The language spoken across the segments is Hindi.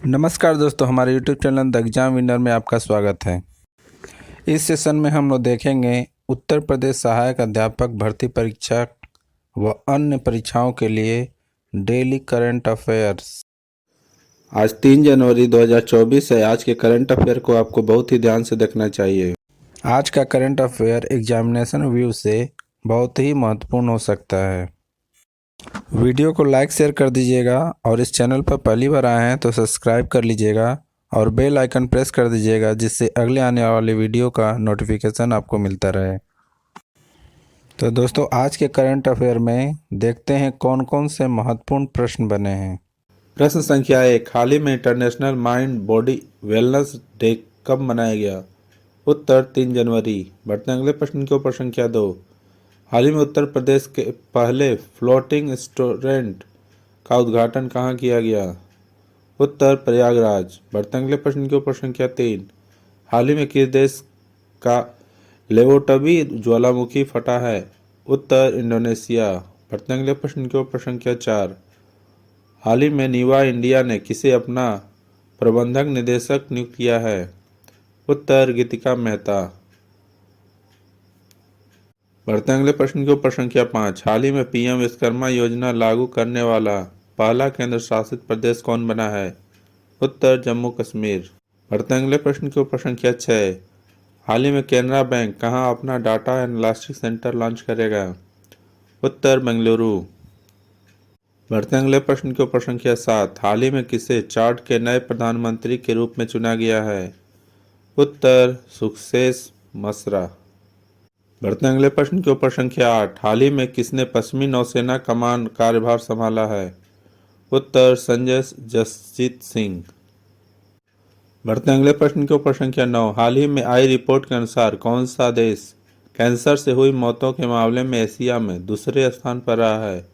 नमस्कार दोस्तों, हमारे YouTube channel the exam winner में आपका स्वागत है। इस सेशन में हम लोग देखेंगे उत्तर प्रदेश सहायक अध्यापक भर्ती परीक्षा व अन्य परीक्षाओं के लिए डेली करंट अफेयर्स। आज 3 जनवरी 2024 है। आज के करंट अफेयर को आपको बहुत ही ध्यान से देखना चाहिए। आज का करंट अफेयर एग्जामिनेशन व्यू से बहुत ही महत्वपूर्ण हो सकता है। वीडियो को लाइक शेयर कर दीजिएगा और इस चैनल पर पहली बार आए हैं तो सब्सक्राइब कर लीजिएगा और बेल आइकन प्रेस कर दीजिएगा, जिससे अगले आने वाले वीडियो का नोटिफिकेशन आपको मिलता रहे। तो दोस्तों, आज के करंट अफेयर में देखते हैं कौन कौन से महत्वपूर्ण प्रश्न बने हैं। प्रश्न संख्या 1, हाल ही में international mind body wellness day कब मनाया गया? उत्तर 3 जनवरी। बढ़ते अगले प्रश्न के ऊपर संख्या 2, हाल ही में उत्तर प्रदेश के पहले फ्लोटिंग रेस्टोरेंट का उद्घाटन कहाँ किया गया? उत्तर प्रयागराज। बढ़ते अगले प्रश्न के ऊपर संख्या 3, हाल ही में किस देश का लेवोटबी ज्वालामुखी फटा है? उत्तर इंडोनेशिया। बढ़ते अगले प्रश्न के ऊपर संख्या 4, हाल ही में नीवा इंडिया ने किसे अपना प्रबंधक निदेशक नियुक्त किया है? उत्तर गीतिका मेहता। बढ़ते अगले प्रश्न के ऊपर संख्या 5, हाल ही में पीएम विश्वकर्मा योजना लागू करने वाला पहला केंद्र शासित प्रदेश कौन बना है? उत्तर जम्मू कश्मीर। बढ़ते अगले प्रश्न के ऊपर संख्या 6, हाल ही में केनरा बैंक कहां अपना डाटा एनालिटिक्स सेंटर लॉन्च करेगा? उत्तर बेंगलुरु। बढ़ते अगले प्रश्न के ऊपर संख्या 7, हाल ही में किसे चाड के नए प्रधानमंत्री के रूप में चुना गया है? उत्तर सुक्सेस मसरा। बढ़ते अगले प्रश्न के ऊपर संख्या 8, हाल ही में किसने पश्चिमी नौसेना कमान कार्यभार संभाला है? उत्तर संजय जसजीत सिंह। बढ़ते अगले प्रश्न के ऊपर संख्या 9, हाल ही में आई रिपोर्ट के अनुसार कौन सा देश कैंसर से हुई मौतों के मामले में एशिया में दूसरे स्थान पर रहा है?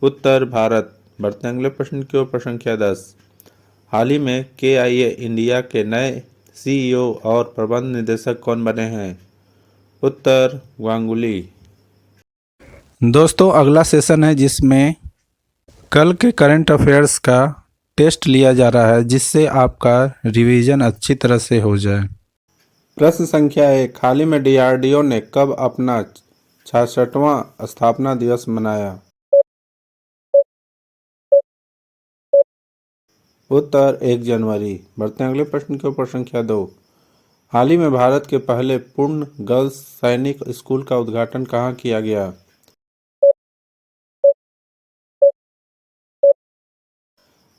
उत्तर भारत। बढ़ते अगले प्रश्न के ऊपर संख्या 10, हाल ही में KIA इंडिया के नए CEO और प्रबंध निदेशक कौन बने हैं? उत्तर गांगुली। दोस्तों, अगला सेशन है जिसमें कल के करंट अफेयर्स का टेस्ट लिया जा रहा है, जिससे आपका रिवीजन अच्छी तरह से हो जाए। प्रश्न संख्या 1, हाल ही में DRDO ने कब अपना 66वां स्थापना दिवस मनाया? उत्तर 1 जनवरी। बढ़ते अगले प्रश्न के ऊपर संख्या 2, हाल ही में भारत के पहले पूर्ण गर्ल्स सैनिक स्कूल का उद्घाटन कहाँ किया गया?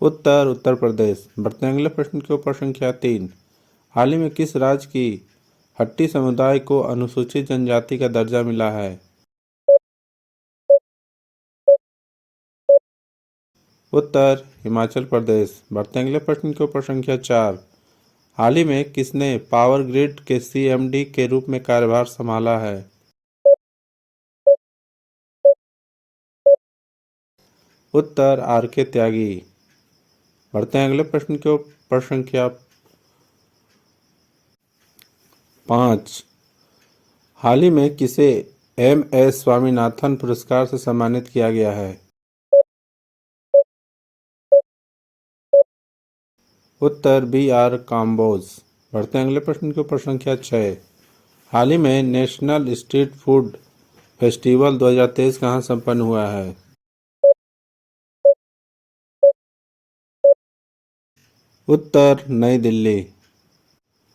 उत्तर उत्तर प्रदेश। बढ़ते अगले प्रश्न के ऊपर संख्या 3, हाल ही में किस राज्य की हट्टी समुदाय को अनुसूचित जनजाति का दर्जा मिला है? उत्तर हिमाचल प्रदेश। बढ़ते अगले प्रश्न के ऊपर संख्या 4, हाल ही में किसने पावर ग्रिड के CMD के रूप में कार्यभार संभाला है? उत्तर RK त्यागी। बढ़ते हैं अगले प्रश्न के ऊपर संख्या 5, हाल ही में किसे MS स्वामीनाथन पुरस्कार से सम्मानित किया गया है? उत्तर BR काम्बोज। बढ़ते हैं अगले प्रश्न के ऊपर संख्या 6, हाल ही में नेशनल स्ट्रीट फूड फेस्टिवल 2023 कहाँ संपन्न हुआ है? उत्तर नई दिल्ली।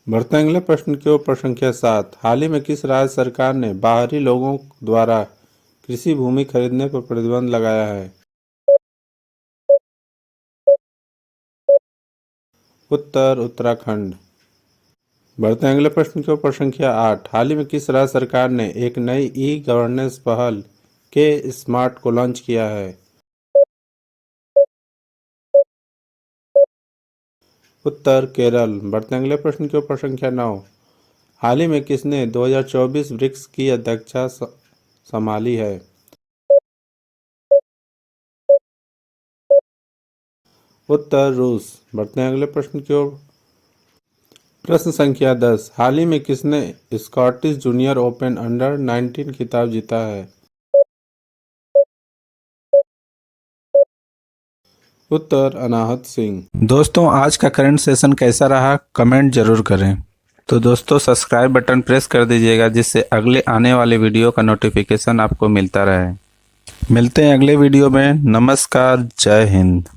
बढ़ते अगले प्रश्न के ऊपर संख्या 7, हाल ही में किस राज्य सरकार ने बाहरी लोगों द्वारा कृषि भूमि खरीदने पर प्रतिबंध लगाया है? उत्तर उत्तराखंड। बढ़ते अगले प्रश्न के ऊपर संख्या 8, हाल ही में किस राज्य सरकार ने एक नई गवर्नेंस पहल के स्मार्ट को लॉन्च किया है? उत्तर केरल। बढ़ते अगले प्रश्न के ऊपर संख्या 9, हाल ही में किसने 2024 ब्रिक्स की अध्यक्षता संभाली है? उत्तर रूस। बढ़ते हैं अगले प्रश्न की ओर। प्रश्न संख्या 10, हाल ही में किसने स्कॉटिश जूनियर ओपन अंडर 19 खिताब जीता है? उत्तर अनाहत सिंह। दोस्तों, आज का करंट सेशन कैसा रहा कमेंट जरूर करें। तो दोस्तों, सब्सक्राइब बटन प्रेस कर दीजिएगा जिससे अगले आने वाले वीडियो का नोटिफिकेशन आपको मिलता रहे। मिलते हैं अगले वीडियो में। नमस्कार, जय हिंद।